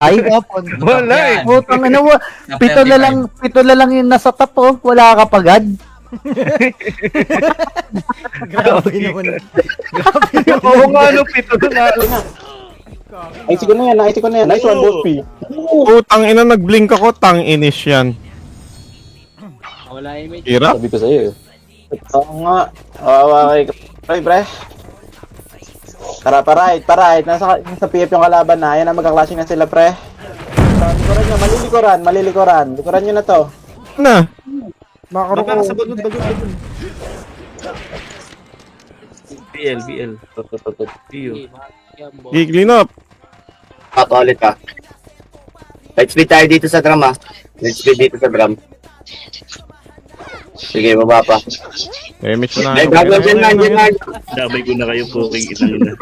Ay, kapon. Wala eh. Putang ina mo. Pito na lang yung nasa top, oh. Wala ka pagad. Grabe naman. Oo nga, no, pito na. Ayos ko na yan, ayos ko na yan. Nice one, boss P. Putang ina, nag-blink ako, tang inis yan. Wala image. Hirap. Sabi ko sa'yo eh. Oo nga. Okay. Pre. Tara, pa-right. Nasa PF yung kalaban na. Ayan na, magkaklashing na sila, pre. Likuran nyo, malilikuran. Likuran nyo na to. Na. Makaro ko. BL. Iyo. Di, clean up. Ulit ka. Let's speed tayo dito sa drum, ha. Let's speed dito sa drum. Sige, baba pa. Damage na. Ay, gagawin dyan lang. Damay ko na kayo po king inang ina.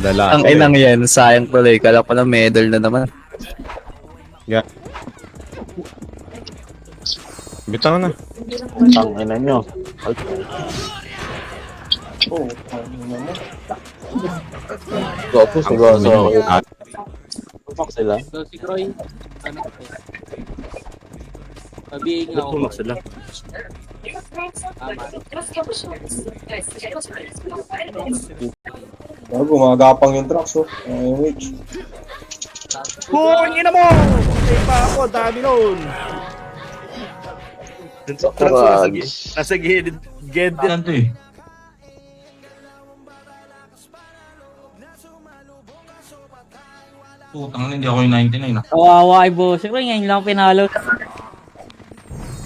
Dala. Ang inang yan, sayang tuloy. Kala ko na medal na naman. Bitaw na. Ang ina nyo. Go. Fuck sila. So, si Croy, ano? Sabihin nga ako. Tumak sila. Gumagapang yung trucks, oh. Image. Kung ina mo! Patay pa ako, dami nun. Nasa gilid. Ano eh? Putang hindi ako yung 99 ah. Kawawa ay boss. Siyempre ngayon lang pinalo.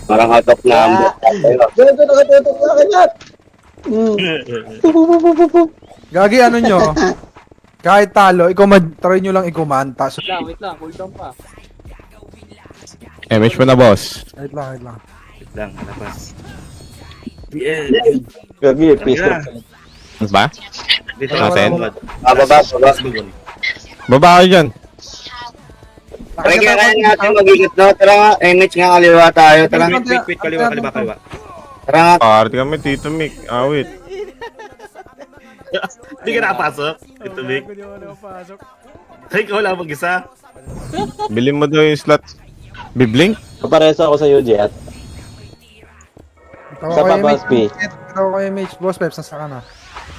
Parang out of number. Ganito nakatutok na kanyat. Gagi ano nyo? Kahit talo, try nyo lang i-command. Wait lang. Hold down pa. Damage mo na, boss. Wait lang. Lang, labas. BL. Gagi, pistol. Ano ba? Dito Natin? Baba. Baba kayo dyan. Try kaya natin mag-ikot, no? Tara nga, image nga, kaliwa tayo. Tara nga. Wait, kaliwa. Tara nga. Party kami, Tito Mick. Awit. Hindi ka nakapasok. Ito, Vic. Ay, ikaw lang mag-isa. Bilhin mo daw yung slot. Biblink? Papareso ako sa iyo, Jet. Sa Papas P. Tawa kayo image. Boss Peps, nasa ka na.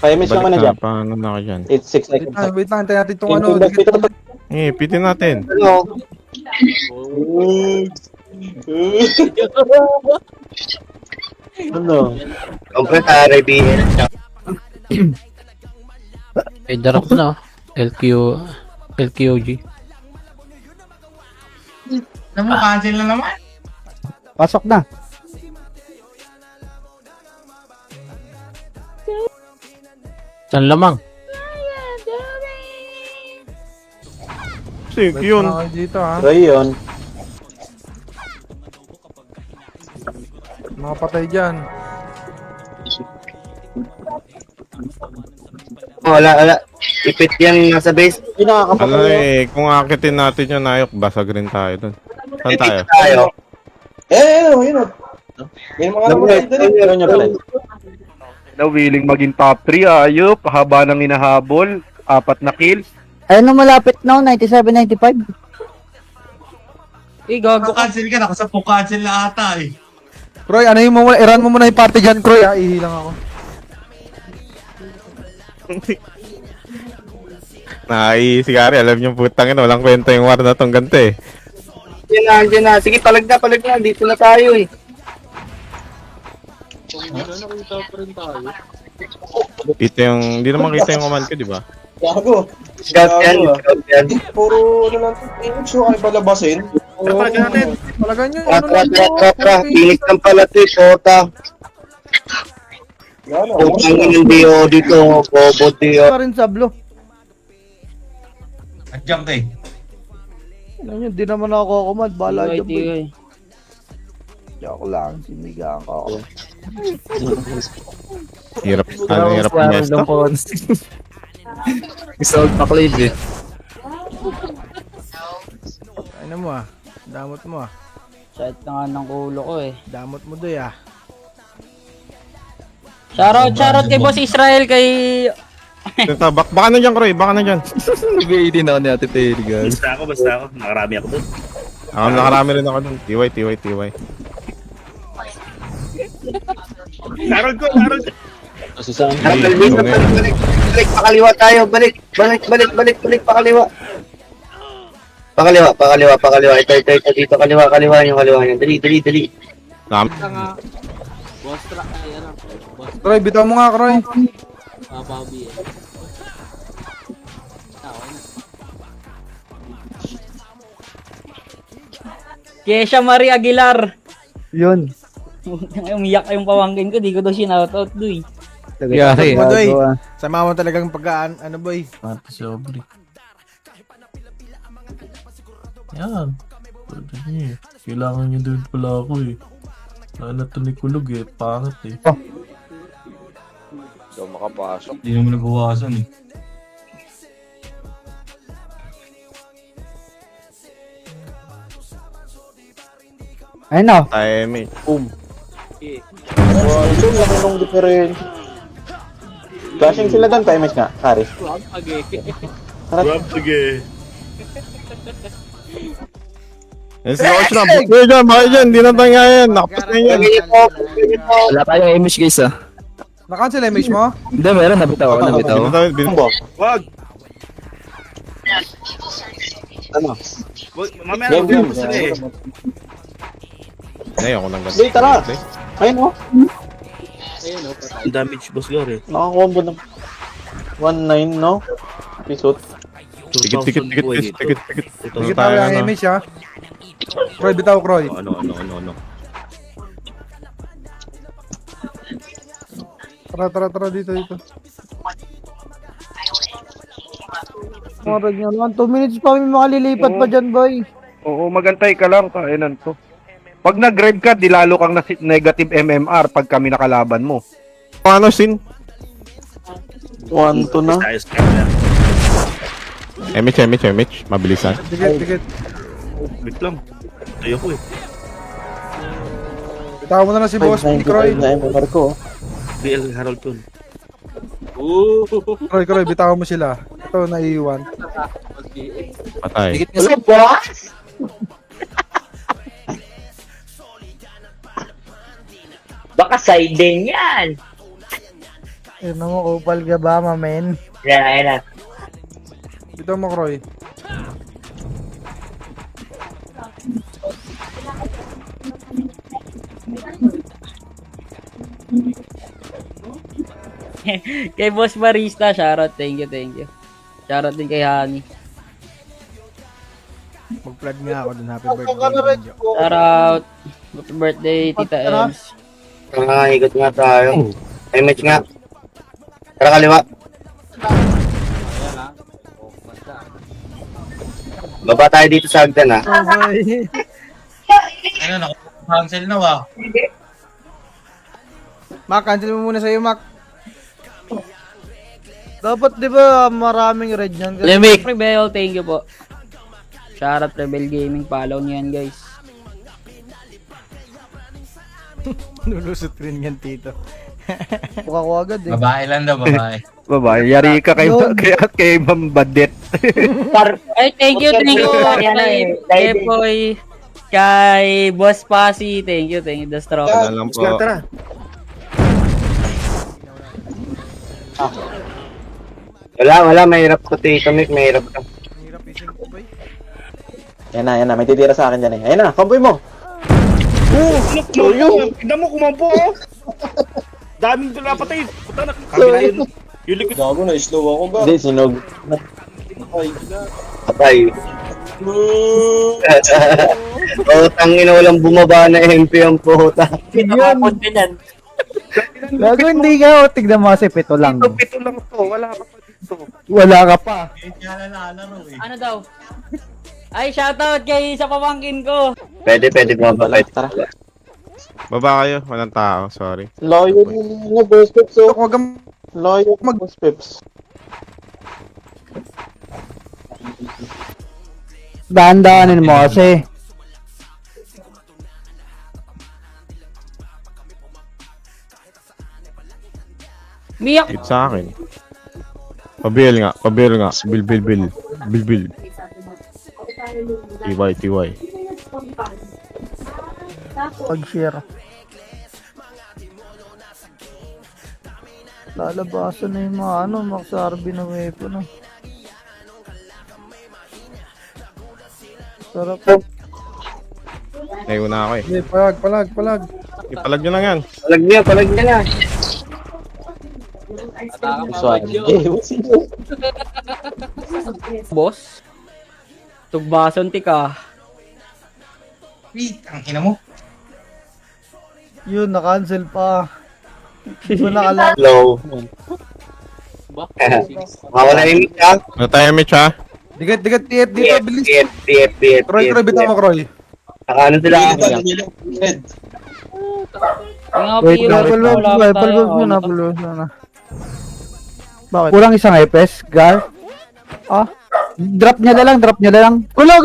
Pa-image naman na Balik dyan. na, paano na ka dyan? It's 6 Wait lang. Tayo natin itong ano. Pitin natin. Ano? Ano? Kompre tayo, BL. Eh, darap na. LQOG. Cancel na naman. Pasok na. San lamang? Sig, yun. Ako dito ha. So yun. Mga patay dyan. Wala. Ipit yan nasa base. Hindi nakakapag- Ano eh, kung akitin natin yung nayok, basag rin tayo dun. Saan tayo? Ipit tayo. Yun. Yung mga naman dito rin. Ano nyo pala? Na willing maging top 3, ayop. Haba ng hinahabol. 4 na kills. Ayun na malapit na, 97-95. Gago ka. Cancel ka na kasi po cancel na ata eh. Croy, ano yung muna, i-run mo muna yung party dyan, Croy ha. Ihilang ako. Sigari, alam niyo putang ina, walang kwenta yung war na tong ganito eh. Diyan na. Sige, palag na. Dito na tayo eh. Kita yung, hindi naman kita yung command ko, di ba? Gago. Scout yan. Puro ano lang. Image ko kayo palabasin. Palag natin. Talaga nyo, ano lang Tara. Phoenix lang pala to eh, Shota. Gano. Putang ng Dio dito. Bobo Dio. Pa rin sa blue. Nag-jump eh. Ano yun, di naman ako command. Bala dyan, boy. Tigay. Joke lang, sinigang ko ako. Hirap niya ito. Isold pa Clave eh. Ano mo ah. Damot mo ah. Sakit na nga ng ulo ko eh. Damot mo doy ah. Shoutout kay Boss Israel, kay Baka na dyan, Kroy. Baka na dyan. Nag-18 ako ni Ate Terry, guys. Basta ako. Nakarami ako doon. Ako, nakarami rin ako dun. TY. Narod ko. Kasi saan? Balik, pakaliwa tayo. Balik, pakaliwa. Pakaliwa. Ito, dito, kaliwa niyo. Dali. Boss truck ay ano. Boss Kroy, bitaw mo nga, Kroy. Papabi eh. Kesha Marie Aguilar. Yun. Umiyak yung pamangkin ko, di ko daw sinoutout doy. Yari. Sama mo talagang pagkaan, ano boy? Pati sobre. Yan. Pwede niya. Kailangan niya doon pala ako eh. Ano to ni Kulog eh. Pangit eh. Daw makapasok. Hindi naman nabawasan eh. Ayun na. Time. Wow, ito laki nung difference. Flashing sila doon, pa-image nga, Karis. Si Coach na. Bakit dyan? Hindi na tayo yan. Nakapas na yan. Wala tayong image, guys, ah. Na-cancel image mo? Hindi, meron. Nabitaw ako. Wag. Ano? Mamaya Game. Ngayon ako nang Hindi, tara. Ayun oh. Damage boss Gary. Nakakombo ng 1-9, no? Episode. Tikit. Sige tayo ang image, ha? Kroy, bitaw, Kroy. Ano. Tara, dito. Marag nyo naman. 2 minutes pa kami makalilipat pa dyan, boy. Oo, magantay ka lang. Kainan to. Pag nag-red ka, di lalo kang negative MMR pag kami nakalaban mo. Ano, Sin? 1-2 na. MH. Mabilisan. Dikit. Wait lang. Ayoko eh. Bitaw mo na lang si boss, Kroy. Na MMR ko. BL Harold Tun. Kroy, bitaw mo sila. Ito, naiiwan. Patay. Dikit nga sa... Baka siding yan. Yun mo, upal ka ba, mamen? Yan. Bitaw mo, Kroy. Kay Boss Barista, shoutout. Thank you. Shoutout din kay Hani. Mag-flood nga ako dun. Happy birthday. Shoutout. Happy birthday, Tita Ems. Ikot nga tayo. MH nga. Tara kaliwa. Baba tayo dito sa hagdan ha. Ayun, cancel na ba? Mac, cancel mo muna sa'yo, Mac. Dapat di ba maraming red yan? Lemik. Rebel, thank you po. Shoutout Rebel Gaming, follow niyo yan guys. Lulusot rin yan, Tito. Buka ko agad eh. Babae lang daw, babae. Babae, yari ka kay Ma'am Badet. Ay, thank you kay Boy, kay Boss Pasi, thank you, The Stroke. Wala lang po. Wala. Mahirap ko Tito Mick. Mahirap ka. Yan na. May titira sa akin dyan eh. Ayun na, comboy mo. Tignan mo kumampo oh. Daming doon napatay. Puta na. Kabila yun. Yung likod. Gago na, slow ako ba? Hindi, sinog. Patay. Tangin na walang bumaba na MP ang puta. Gago, hindi ka. Tignan mo kasi pito lang. Pito lang to, wala ka pa dito. Wala ka pa. Ano daw? Ay, shoutout kay sa pamangkin ko. Pwede bumaba kahit. Tara. Baba kayo. Walang tao. Sorry. Loyal na Boss Pips, oh. Huwag kang Loyal Boss Pips. Dahan-dahanin mo kasi. Miyak. Hit sa akin. Pabil nga. Bil. TY. Pag-share. Lalabasan na yung mga Max RB na weapon. Sarap. Ngayon na ako eh. Hindi, palag. Ipalag nyo lang yan. Palag niya na. Boss. Tugbason ti ka. Yun, na-cancel pa. Hindi ko nakalang. Low. Mawala yung image ha. Ano tayo, Mitch ha? Digat, TF dito, bilis. TF. Kroy, bitaw mo, Kroy. Saka ano sila? Wait, palbabs mo na. Bakit? Kulang isang epes, Gar? Drop niya na lang. Kulog!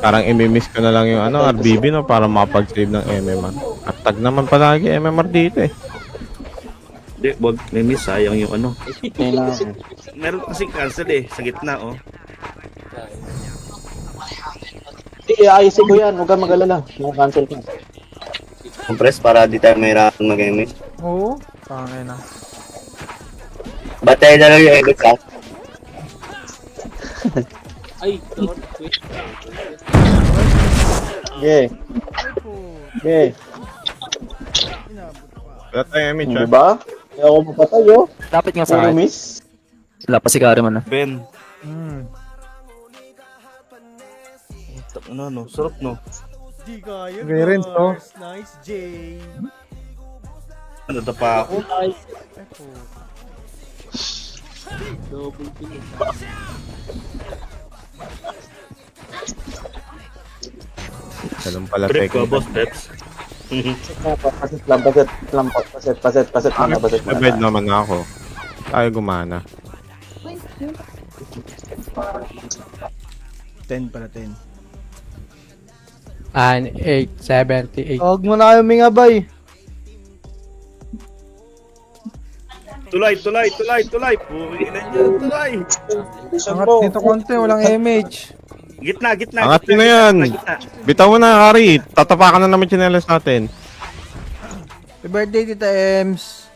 Parang imimiss ko na lang yung RBB no, para makapag-save ng MMR. At tag naman palagi MMR dito eh. Hindi, wag may miss, sayang yung ano. Meron kasi cancel eh, sa gitna oh. Hindi, ayusin ko yan. Huwag kang mag-alala. Cancel ka. Compress para di tayo mahirapan mag-image. Oo. Tangay na. Batay na lang yung edit ha. Okay. Wala tayo image ha. Diba? Kaya ako mapatay, oh. Lapit nga sa Puro akin. miss. Wala pa si Gary man ah. Ben. Ano, sarap no? Clearance, no? Ano, pa ako? Ganun pala Trip ko, technique. boss, Peps. Paset muna. Nabed naman ako. Tayo gumana. 10 pala, 10. 8, 78. Huwag mo na kayo mingabay. Tulay! Puwi na dyan, tulay! Angat dito konti, walang image. Gitna! Angat nyo na yan. Bitaw mo na, Kari. Tatapakan na naman chinelas natin. Happy birthday, Tita Ems.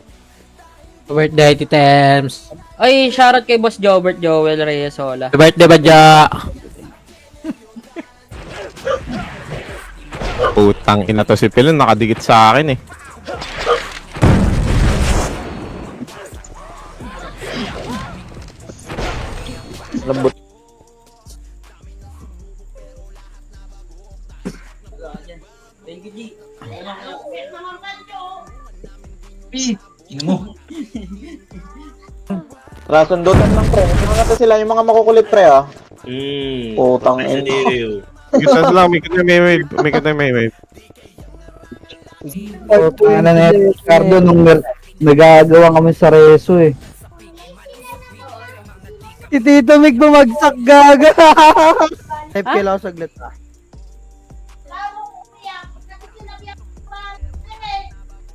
Birthday, Tita Ems. Ay, shoutout kay Boss Jobert Joel Reyesola. Birthday ba dya? Putang ina to si Pilon. Nakadikit sa akin eh. Lambot. Thank you, G. Rasundutan lang, pre. Ano natin sila yung mga makukulit, pre, ah. Putang Ay, sa ina. diriw. Gitas lang. May kita may wave. Ano na yung Ricardo nung nagagawa kami sa reso eh. Si Tito Mig bumagsak gaga. FK lang ako saglit.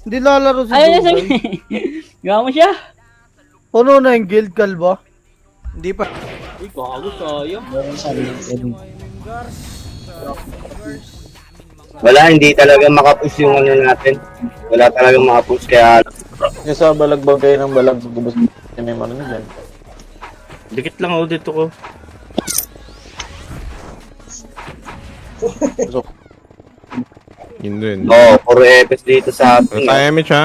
Hindi lalaro si Ayun na Dubai. sabi. Gawa mo siya. Puno na yung guild kalba. Hindi pa. Uy, gago tayo. Wala, hindi talaga makapush yung ano natin. Wala talaga makapush kaya Yung sa balagbag kayo ng balag. Gubos may ano na dyan. Dikit lang ako dito ko. Yun din. puro EPS dito sa Ano atin. tayo image ha?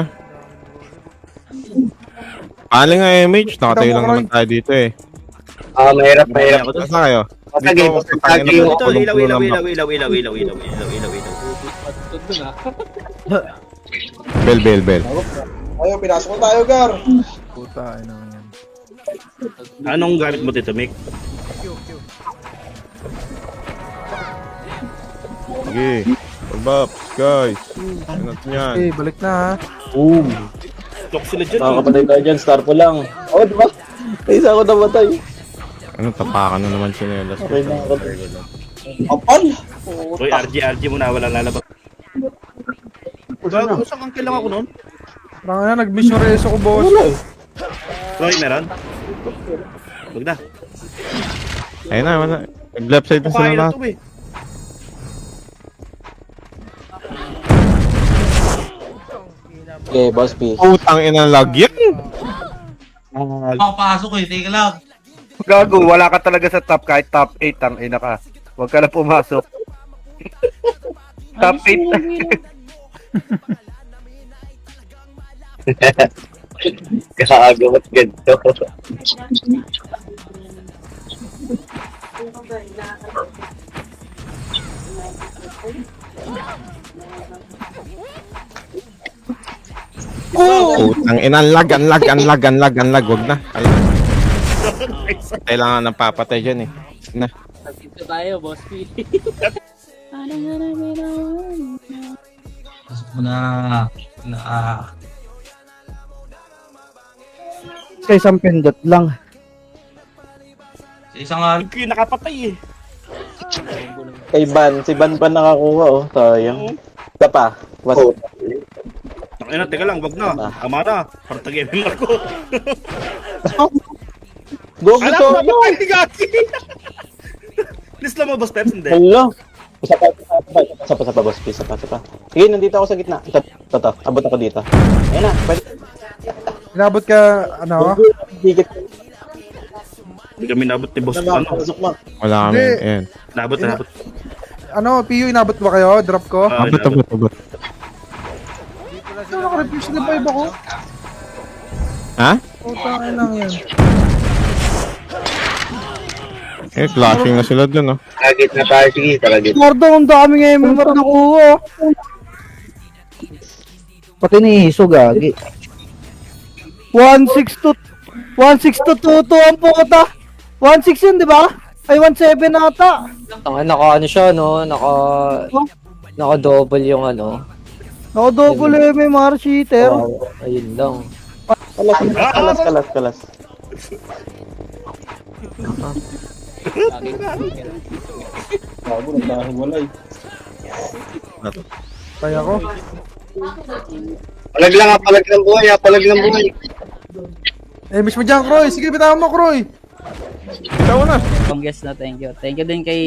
Paano nga image? Nakatayo lang naman tayo dito eh. Mahirap. Nasaan kayo? Patagi, patagi yung Ito, ilaw. Bel. Ayo, pinasok ko tayo, Gar. Puta, ay naman yan. Anong gamit mo dito, Mick? Sige. Pagbaps, guys. Ano natin yan? Okay, balik na ha. Lock sila dyan. Nakakapatay tayo dyan. Star po lang. Oh, diba? May isa ako namatay. Ano, tapakan na naman chinelas. Okay na ako. Kapal. Uy, RG mo na, walang lalabas. Gago, saan kang kailangan ako nun? Parang na, nag-mission reso ko, boss. Roy, meron? Wag na. Ayun na, wala. Left side na sila Kaya na lahat. to eh. Okay, Boss P. Putang ina lag yan. Gago, wala ka talaga sa top kahit top 8 ang ina ka. Huwag ka na pumasok. Top 8. Kagamat ganito. Putang ina, lag. Wag na. Kailangan ng papatay dyan eh. Na. Dito tayo, Boss P. Sa isang pindot lang. Yung nakapatay eh. Kay Ban, si Ban pa nakakuha oh. Sayang. Isa pa. Was Ayun na, teka lang, wag na. Tama na. Parang tag-MMR ko. Go, Alam go, mo, go! napatay, gagi. List lang mo ba steps? Hindi. Hello! Isa pa, Boss P. Isa pa. Sige, nandito ako sa gitna. Ito. Abot ako dito. Ayun na, pwede. Inabot ka, ano? Higit. Hindi kami nabot ni boss. Ano? Wala kami. Hindi. Ayan. Nabot. Ano, PU, inabot ba kayo? Drop ko? Abot. Ano, naka-refuse na ba iba ko? Ha? Putang lang yan. Eh, flashing na sila dun, oh. Target na tayo, sige, target. Mardo, ang daming MMR nakuha. Pati ni Iso, gagi. 1-6 to 2-2 ang puta. 1-6 yun, di ba? Ay, 1-7 ata. Naka ano siya, no? Naka-double yung ano. Naka-double MMR cheater. Ayun lang. Kalas. Kaya ko. Palag lang, palag ng buhay. Eh, miss mo dyan, Kroy. Sige, bitawan mo, Kroy. Ikaw na. Congrats na, thank you. Thank you din kay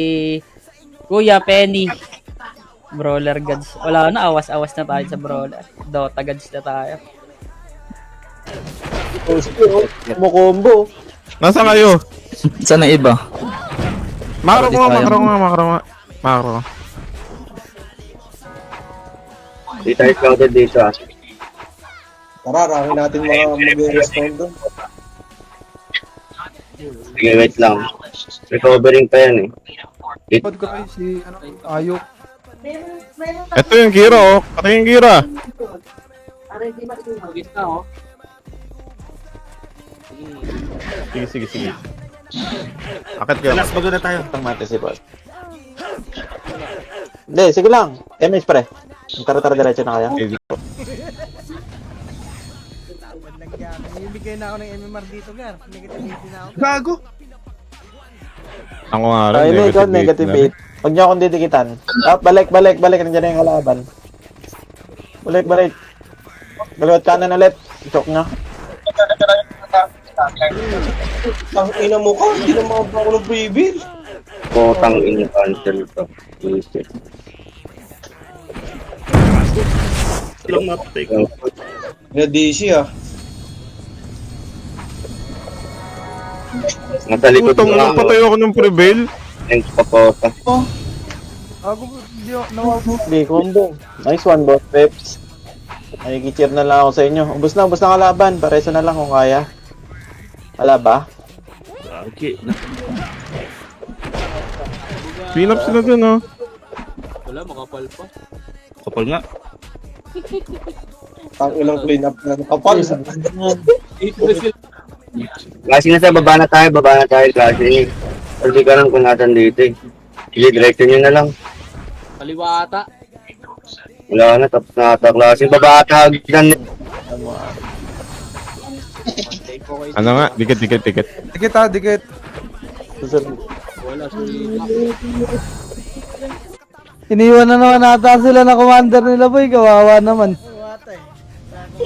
Kuya Penny. Brawler gods. Wala na, awas-awas na tayo sa brawler. Dota gods na tayo. Combo. Nasaan kayo? Saan ang iba? Makro nga. Di tayo scouted dito ah. Tara, rami natin mga mag-respond doon. Sige, wait lang. Recovering pa yan eh. Pod ko rin si, Ayok. Ito yung Kira, oh. Pati yung Kira. Sige. Akit ka. Last bago na tayo. Ang mati si Boss. Hindi, sige lang. MS pre. Tara diretso na kaya. Bibigay na ako ng MMR dito, Gar. Negative na ako. Gago. Ako nga rin. Ay, ikaw, negative 8. Huwag niyo akong didikitan. Balik. Nandiyan na yung kalaban. Balik. Baliwat kanan ulit. Chok nyo. Ang ina mo ka, hindi na mga ako ng pre-bill. Putang ina, cancel to. Bullshit. Lang mapatay ko. DC ah. Nasa likod Putong ko ina, lang. patay ako ng prevail. Thanks, papota. Ako, di ako, Hindi, combo. Nice one, Boss Peps. Ay, cheer na lang ako sa inyo. Ubus na kalaban. Pareso na lang kung kaya. Wala ba? Okay. Clean up sila dun, oh. Kapal nga. Ang ilang clean up na kapal. Kasi nasa baba na tayo kasi. Kasi ka lang kung natin dito eh. Sige, direction nyo na lang. Kaliwa ata. Wala na, tapos na ata klase. Baba ata hagdan. Ano nga? Dikit. Dikit. Iniwan na naman ata sila na commander nila, boy. Kawawa naman.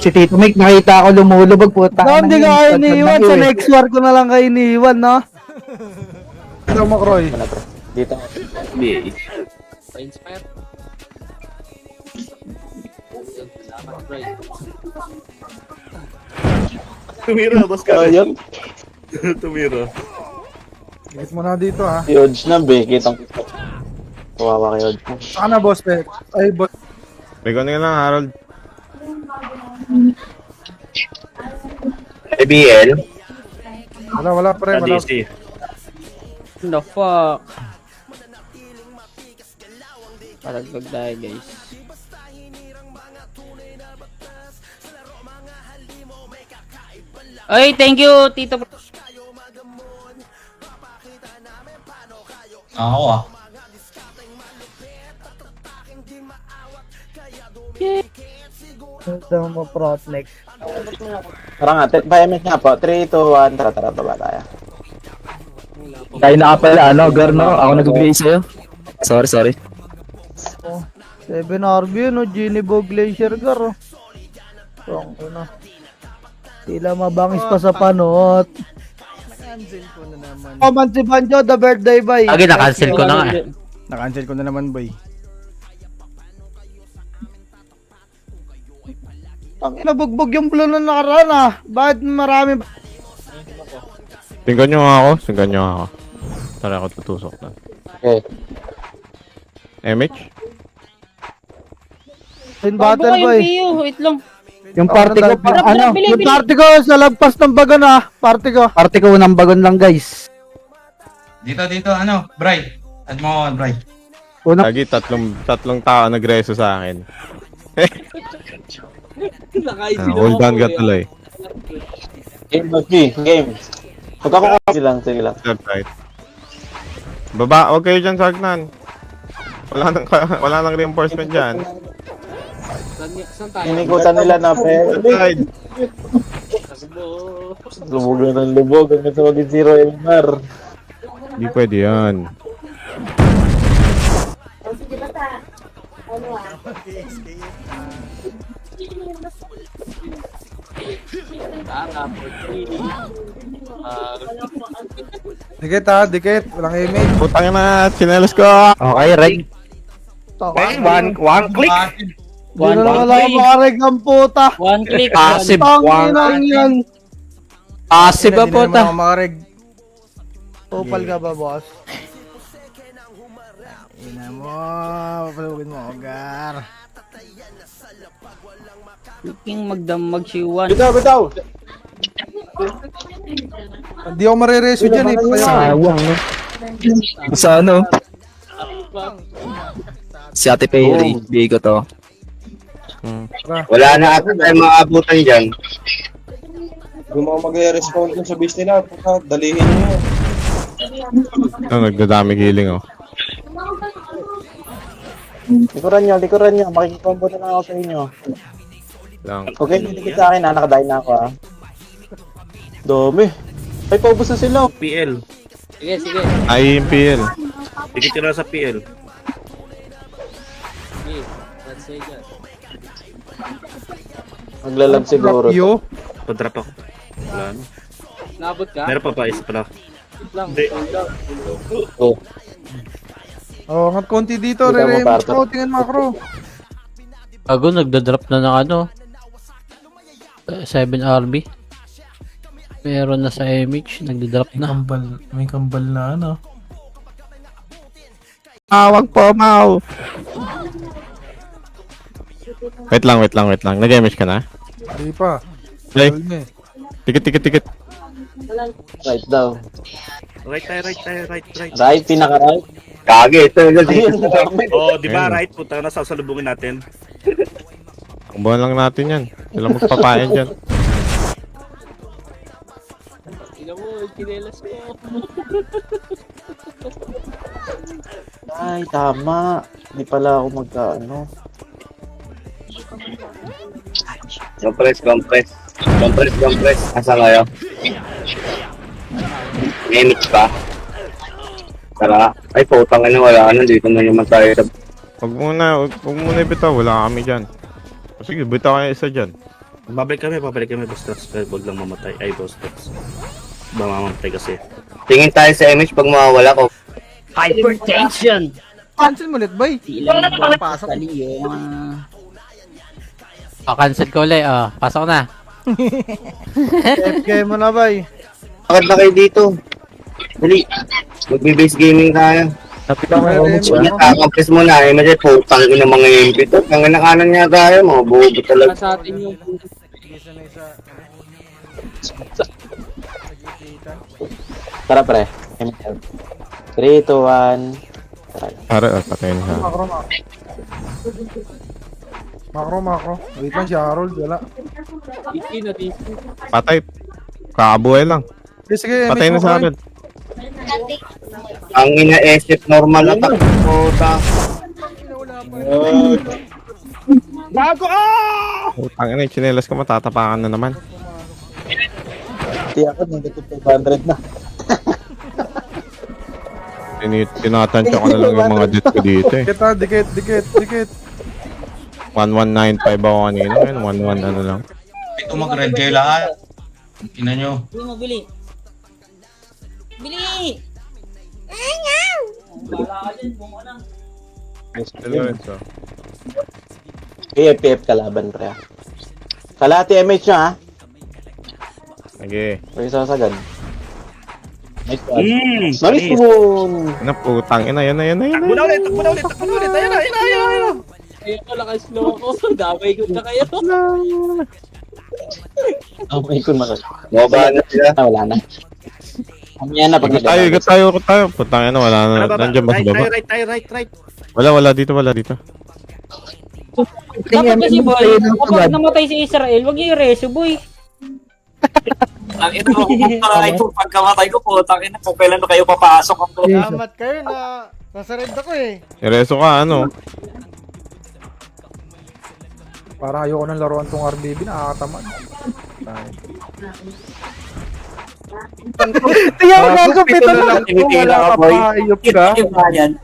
Si Tito Mike, nakita ko lumulubog, puta. No, hindi ka kayo iniiwan. Sa next war ko na lang kayo iniiwan, no? Ito mo, Kroy. Dito. Hindi. Tumira, boss ka. Yun. Tumira. Higit mo na dito, ha? Huge na, be. Kitang kawawa kayo. Saka na, boss, pe. Ay, boss. Bigyan nga lang, Harold. ABL. Wala, pre. Wala. DC. The fuck? Palagpag tayo, guys. Ay, thank you, Tito. Ako ah. Ito mo, Protnex. Tara nga, payamin nga po. 3, 2, 1. Tara, baba tayo. Tayo na ka pala, ano, Gar, no? Ako nagbibigay sa'yo. Sorry. 7 RB yun, no? Ginibog Glacier Gar, oh. Ina. Tila mabangis pa sa panot. Comment si Banjo, the birthday boy. Agi, na-cancel ko na nga. Na-cancel ko na naman, boy. Ang inabugbog yung blue na nakaraan, ah. Bakit marami? Tingnan nyo nga ako. Tara ako tutusok na. Okay. MH? In battle boy. Wait lang. Yung party ko, Bili. yung party ko sa lagpas ng bagon, ah. Party ko ng bagon lang, guys. Dito, ano, Bray. Add mo, Bray. Unang Lagi tatlong tao nagreso sa akin. Hold on ka tuloy. Game of G. Game. Magkakukuha lang. Sige lang. Left right. Baba, huwag kayo dyan sa agnan. Wala nang reinforcement dyan. Inikutan nila na pe. Left side. Lubog na ng lubog. Hanggang sa maging 0 MR. Hindi pwede yan. Dikit, ha? Dikit. Walang image. Putang na, sinelos ko! Okay, Reg. One click. Hindi na wala makareg ang puta. One click. Passive. Tanginang yan. Passive ba po Hindi na makareg. Tupal ka ba, boss? Ina mo. Papalugin mo, Gar. King magdamag si Juan. Bitaw. Hindi ako marireso dyan, eh. Sawang, no? Sa ano? Si Ate Perry. Bigay ko to. Wala na ata tayo maabutan dyan. Kung mga mag-respond dun sa base nila, dalihin nyo. Nagdadami healing oh. Likuran nyo. Makikikombo na lang ako sa inyo. Lang. Okay, dikit sa akin, ha. Nakadain na ako, ha. Dami. Ay, paubos na sila. PL. Sige. Ay, yung PL. Dikit tira sa PL. Maglalag siguro. Yo. Padrap ako. Wala na. Nabot ka? Meron pa isa pala. Hindi. Oh, ngat konti dito. Kita mo, Re-remote Parker. ko. Tingnan macro. Bago, nagda-drop na ng ano. 7 RB. Meron na sa image, nagda-drop na. May kambal na ano. Wag po, Mau! Wait lang. Nag-image ka na? Hindi pa. Ay, Wala na, eh. tikit. Right daw. Right. Right, pinaka-right. Kage, ito yung Oh, di ba right? Puta na sasalubungin natin. Takbuhan lang natin yan. Sila magpapayan dyan. Ay, tama. Hindi pala ako magka-ano. Compress. Asa kayo? Image pa. Tara. Ay, putang na wala ka dito na naman tayo. Huwag muna ibitaw. Wala kami dyan. Sige, bitaw kayo isa dyan. Babalik kami, boss Trax. Huwag lang mamatay. Ay, boss Trax. Ba mamamatay kasi. Tingin tayo sa image pag mawawala ko. Hypertension! Cancel mo ulit, boy. Tila mo ba pasok? Yung cancel ko ulit. Pasok na. FK mo na, boy. Bakit na kayo dito? Dali. Magbe-base gaming tayo. Napit ako ng image Sige, compress mo na. May putang ina mga MP to. Ang nakanan niya tayo. Mga bobo talaga. sa atin yung Tara, pre. 3, 2, 1. Pare, patay na siya. Makro. Wait lang si Harold, wala. Patay. Kakabuhay lang. Sige, Patay na image mo, sa Koy. akin. Ang ina SF normal attack. Puta. Putang ina, yung tsinelas ko matatapakan na naman. Hindi ako, negative 500 na. Tinatansya ko na lang yung mga jet ko dito eh. Dikit. 1195 ako kanina, ngayon 11 ano lang. Ito mag-red kayo lahat. Ina nyo. Bili mo, bili. Bili! Lorenzo. PFPF kalaban, pre. Kalahati MH nyo, ha? Sige. Pwede sasagad. Nice one. Nice Nice one! Ano putang ina, yan na. Takbo na ulit. Ayun na. Ayun ko, slow ako. Damay ko na kayo. May kun maka. Mababa na sila. Wala na. Mamaya na pag Ikot tayo. Putang ina, wala na. Nandiyan ba sa baba? Right. Wala dito. Dapat kasi boy, kapag namatay si Israel, wag yung reso boy. Ang ito ko kung pagkamatay ko po, tangin na kung kailan kayo papasok ako. Salamat kayo na nasa red ako eh. Ireso ka, ano? Parang ayoko nang laruan tong RBB, nakakatamad. Tingnan mo nga kapito na. Tinitira ka, boy. Ayop ka. Brian.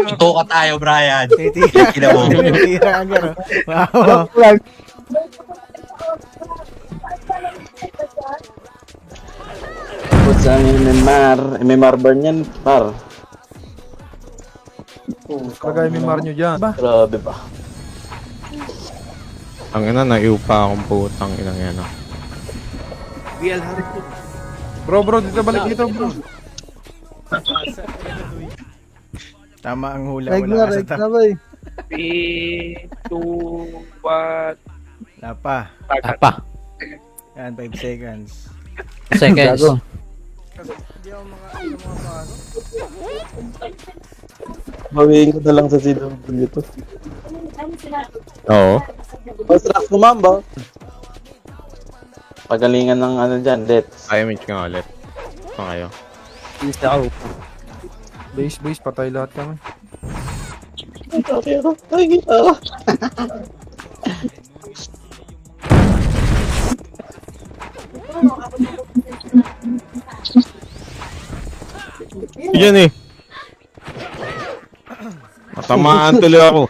Ito ka tayo, Brian. Tinitira mo. Tinitira ka gano'n. Wow. Put sa MMR burn yan, par. Kagaya may mar nyo dyan. Grabe ba? Ang ina, naiupa akong putang inang yan. BL Harry po. Bro, dito balik dito, bro. Tama ang hula. Reg na, boy. 3, 2, 1. Lapa. Apa. Yan, 5 seconds. Seconds. Hindi ako mga Bawiin ko na lang sa CW to. Oo. Trax kumamba. Pagalingan ng ano dyan, let's. Ay, image nga ulit. Saan kayo? Base, patay lahat kami. Ay, gitara. Yan eh. Matamaan tuloy ako.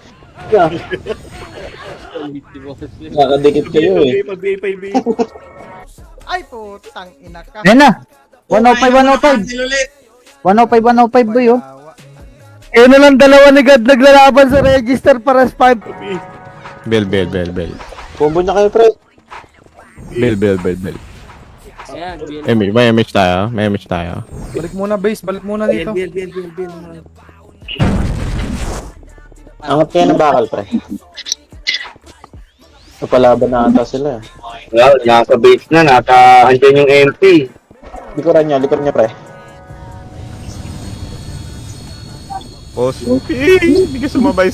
Nakadikit kayo eh. Pag-BA5B. Ay, putang ina ka. Ayan na. 105. 105 boy, oh. Eh na lang dalawa ni God naglalaban sa register para sa 5. Bell. Combo niya kayo, pre. Bell. May image tayo. Balik muna base, balik muna dito. BL. Angat kayo ng bakal, pre. Napalaban na ata sila. Well, nasa base na. Andyan yung MP. Likuran niya, pre. Post. Hindi ka sumabay